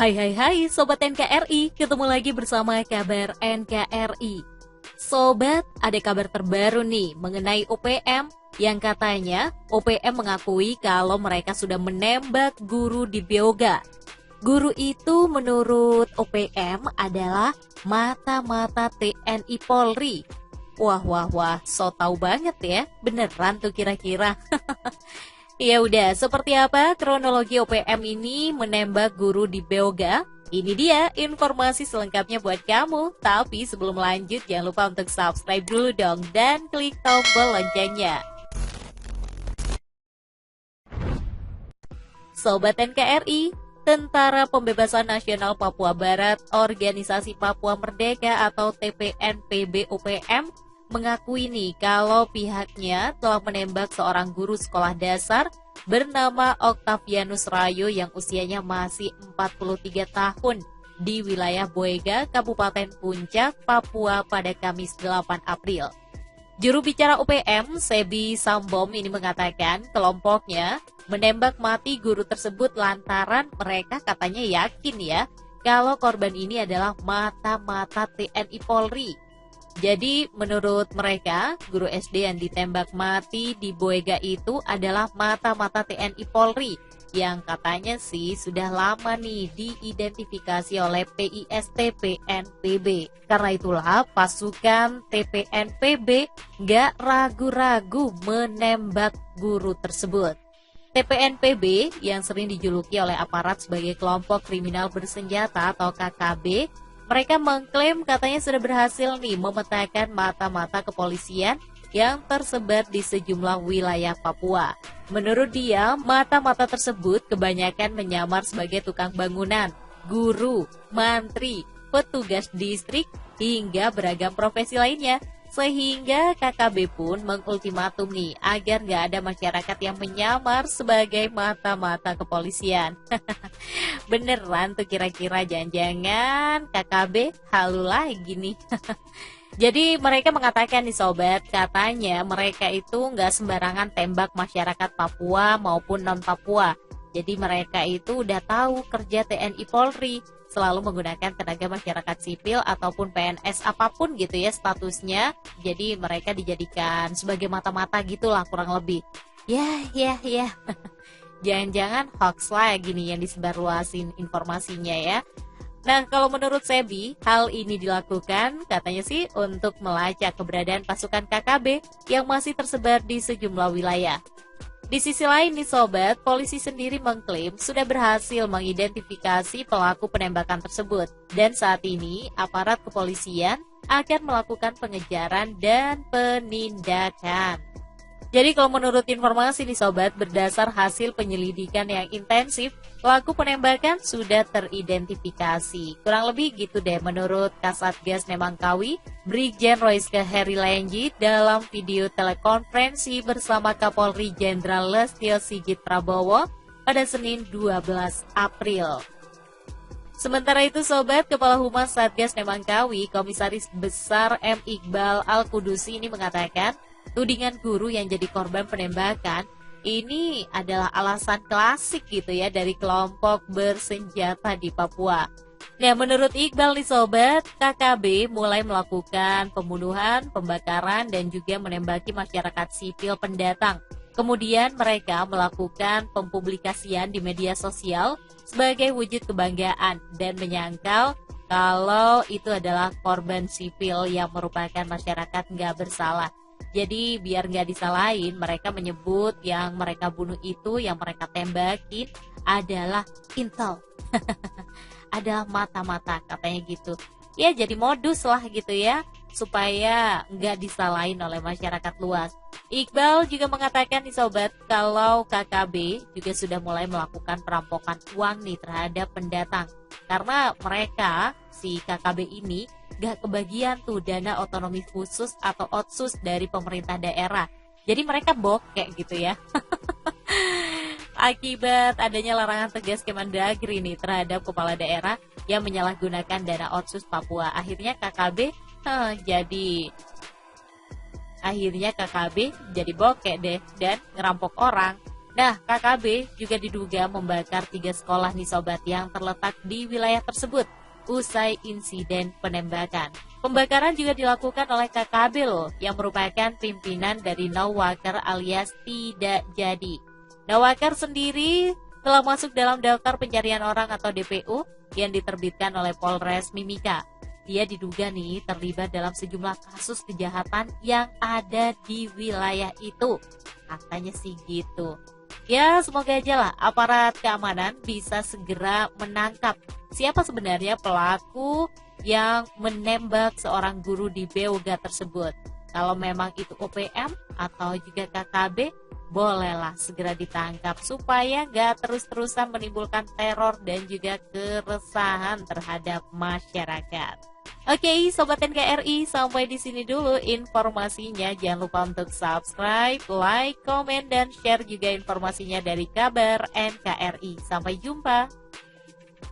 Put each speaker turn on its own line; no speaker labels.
Hai hai hai Sobat NKRI, ketemu lagi bersama kabar NKRI. Sobat, ada kabar terbaru nih mengenai OPM yang katanya OPM mengakui kalau mereka sudah menembak guru di Bioga. Guru itu menurut OPM adalah mata-mata TNI Polri. Wah, so tahu banget ya, beneran tuh kira-kira. Ya udah, seperti apa kronologi OPM ini menembak guru di Beoga? Ini dia informasi selengkapnya buat kamu. Tapi sebelum lanjut, jangan lupa untuk subscribe dulu dong dan klik tombol loncengnya. Sobat NKRI, Tentara Pembebasan Nasional Papua Barat, Organisasi Papua Merdeka atau TPNPB OPM mengakui nih kalau pihaknya telah menembak seorang guru sekolah dasar bernama Octavianus Rayo yang usianya masih 43 tahun di wilayah Boega, Kabupaten Puncak, Papua pada Kamis 8 April. Juru bicara UPM, Sebi Sambom ini mengatakan kelompoknya menembak mati guru tersebut lantaran mereka katanya yakin ya kalau korban ini adalah mata-mata TNI Polri. Jadi menurut mereka, guru SD yang ditembak mati di Boega itu adalah mata-mata TNI Polri yang katanya sih sudah lama nih diidentifikasi oleh PIST PNPB. Karena itulah pasukan TPNPB gak ragu-ragu menembak guru tersebut. TPNPB yang sering dijuluki oleh aparat sebagai kelompok kriminal bersenjata atau KKB, mereka mengklaim katanya sudah berhasil nih memetakan mata-mata kepolisian yang tersebar di sejumlah wilayah Papua. Menurut dia, mata-mata tersebut kebanyakan menyamar sebagai tukang bangunan, guru, mantri, petugas distrik, hingga beragam profesi lainnya. Sehingga KKB pun mengultimatum nih agar nggak ada masyarakat yang menyamar sebagai mata-mata kepolisian. Beneran tuh kira-kira jangan-jangan KKB halu lagi nih. Jadi mereka mengatakan nih sobat, katanya mereka itu nggak sembarangan tembak masyarakat Papua maupun non-Papua. Jadi mereka itu udah tahu kerja TNI Polri, selalu menggunakan tenaga masyarakat sipil ataupun PNS apapun gitu ya statusnya. Jadi mereka dijadikan sebagai mata-mata gitulah kurang lebih. Ya. Jangan-jangan hoax lagi nih yang disebarluasin informasinya ya. Nah, kalau menurut Sebi, hal ini dilakukan katanya sih untuk melacak keberadaan pasukan KKB yang masih tersebar di sejumlah wilayah. Di sisi lain nih sobat, polisi sendiri mengklaim sudah berhasil mengidentifikasi pelaku penembakan tersebut. Dan saat ini, aparat kepolisian akan melakukan pengejaran dan penindakan. Jadi kalau menurut informasi nih sobat, berdasar hasil penyelidikan yang intensif, pelaku penembakan sudah teridentifikasi. Kurang lebih gitu deh menurut Kasatgas Nemangkawi, Brigjen Royske Heri Lenji dalam video telekonferensi bersama Kapolri Jenderal Lestio Sigit Prabowo pada Senin 12 April. Sementara itu sobat, Kepala Humas Satgas Nemangkawi, Komisaris Besar M. Iqbal Al-Kudusi ini mengatakan, tudingan guru yang jadi korban penembakan ini adalah alasan klasik gitu ya dari kelompok bersenjata di Papua. Nah, menurut Iqbal nih sobat, KKB mulai melakukan pembunuhan, pembakaran, dan juga menembaki masyarakat sipil pendatang. Kemudian mereka melakukan pempublikasian di media sosial sebagai wujud kebanggaan dan menyangkal kalau itu adalah korban sipil yang merupakan masyarakat nggak bersalah. Jadi biar nggak disalahin, mereka menyebut yang mereka bunuh itu, yang mereka tembakin adalah intel. Adalah mata-mata katanya gitu. Ya jadi modus lah gitu ya, supaya nggak disalahin oleh masyarakat luas. Iqbal juga mengatakan nih sobat, kalau KKB juga sudah mulai melakukan perampokan uang nih terhadap pendatang. Karena mereka, si KKB ini, gak kebagian tuh dana otonomi khusus atau otsus dari pemerintah daerah. Jadi mereka bokek gitu ya. Akibat adanya larangan tegas Kemendagri nih terhadap kepala daerah yang menyalahgunakan dana otsus Papua. Akhirnya KKB jadi bokek deh dan ngerampok orang. Nah, KKB juga diduga membakar 3 sekolah nih sobat yang terletak di wilayah tersebut usai insiden penembakan. Pembakaran juga dilakukan oleh KKB loh, yang merupakan pimpinan dari Nawakar alias Tidak Jadi. Nawakar sendiri telah masuk dalam daftar pencarian orang atau DPO yang diterbitkan oleh Polres Mimika. Dia diduga nih terlibat dalam sejumlah kasus kejahatan yang ada di wilayah itu. Katanya sih gitu. Ya, semoga aja lah aparat keamanan bisa segera menangkap siapa sebenarnya pelaku yang menembak seorang guru di Beoga tersebut. Kalau memang itu OPM atau juga KKB, bolehlah segera ditangkap supaya nggak terus-terusan menimbulkan teror dan juga keresahan terhadap masyarakat. Oke, Sobat NKRI, sampai di sini dulu informasinya. Jangan lupa untuk subscribe, like, komen, dan share juga informasinya dari Kabar NKRI. Sampai jumpa.